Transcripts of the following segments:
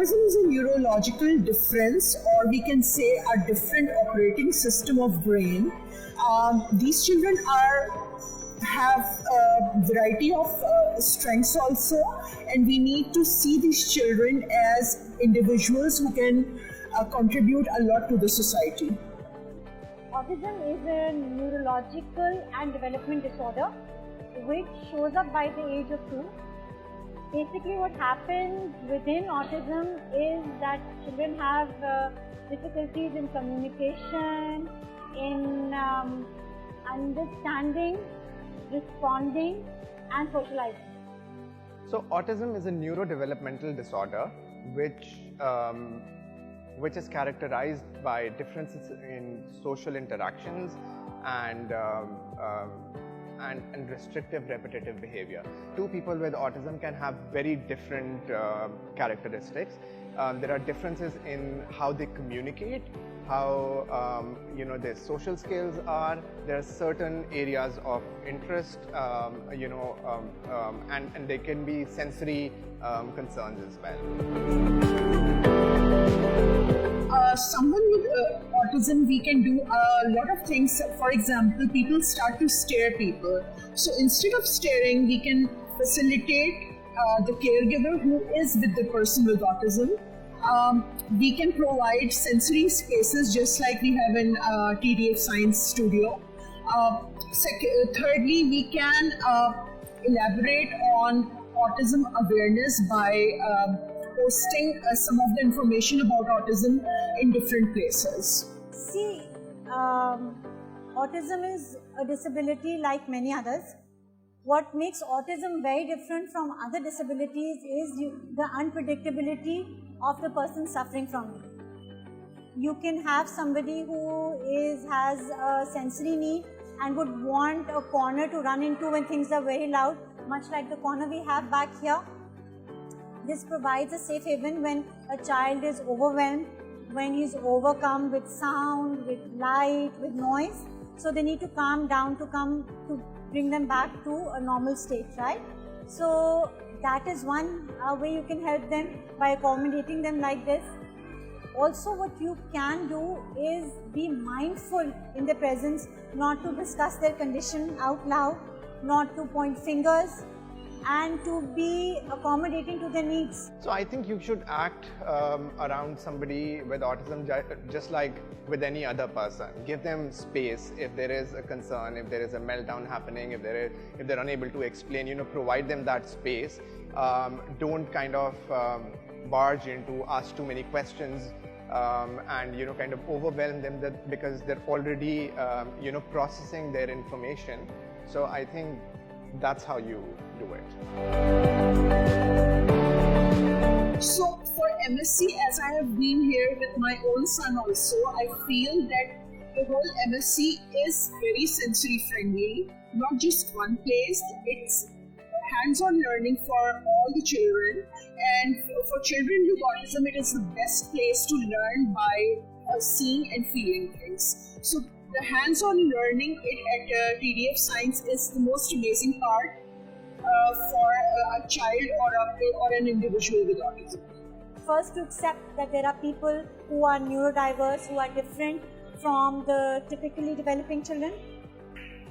autism is a neurological difference, or we can say a different operating system of brain. These children have a variety of strengths also, and we need to see these children as individuals who can contribute a lot to the society. Autism is a neurological and development disorder which shows up by the age of 2. Basically what happens within autism is that children have difficulties in communication, in understanding, responding and socializing. So autism is a neurodevelopmental disorder which is characterized by differences in social interactions and restrictive repetitive behavior. Two people with autism can have very different characteristics. There are differences in how they communicate, how their social skills are. There are certain areas of interest, and there can be sensory concerns as well. Someone with autism, we can do a lot of things. For example, people start to stare people. So instead of staring, we can facilitate the caregiver who is with the person with autism. We can provide sensory spaces just like we have in TDF Science Studio. Thirdly, we can elaborate on autism awareness by posting some of the information about autism in different places. See, autism is a disability like many others. What makes autism very different from other disabilities is the unpredictability of the person suffering from it. You can have somebody who has a sensory need and would want a corner to run into when things are very loud, much like the corner we have back here. This provides a safe haven when a child is overwhelmed, when he is overcome with sound, with light, with noise. So they need to calm down to bring them back to a normal state, right? So that is one way you can help them, by accommodating them like this. Also, what you can do is be mindful in their presence, not to discuss their condition out loud, not to point fingers, and to be accommodating to their needs. So I think you should act around somebody with autism just like with any other person. Give them space if there is a concern, if there is a meltdown happening, if they're unable to explain, provide them that space. Don't kind of barge into, ask too many questions, and kind of overwhelm them because they're already processing their information. So I think that's how you do it. So for MSc, as I have been here with my own son also, I feel that the whole MSc is very sensory friendly, not just one place. It's hands-on learning for all the children, and for children with autism, it is the best place to learn by seeing and feeling things. So the hands-on learning at TDF Science is the most amazing part for a child or an individual with autism. First, to accept that there are people who are neurodiverse, who are different from the typically developing children,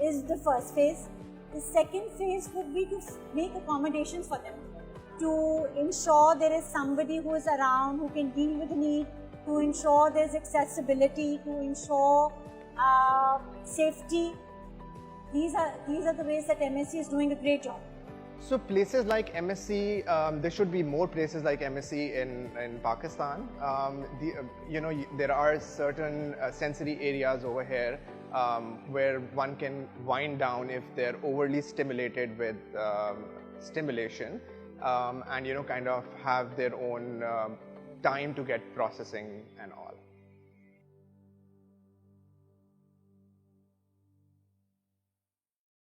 is the first phase. The second phase would be to make accommodations for them, to ensure there is somebody who is around who can deal with the need, to ensure there is accessibility, to ensure safety. These are the ways that MSc is doing a great job. So places like MSc, there should be more places like MSc in Pakistan. There are certain sensory areas over here where one can wind down if they're overly stimulated with stimulation, and kind of have their own time to get processing and all.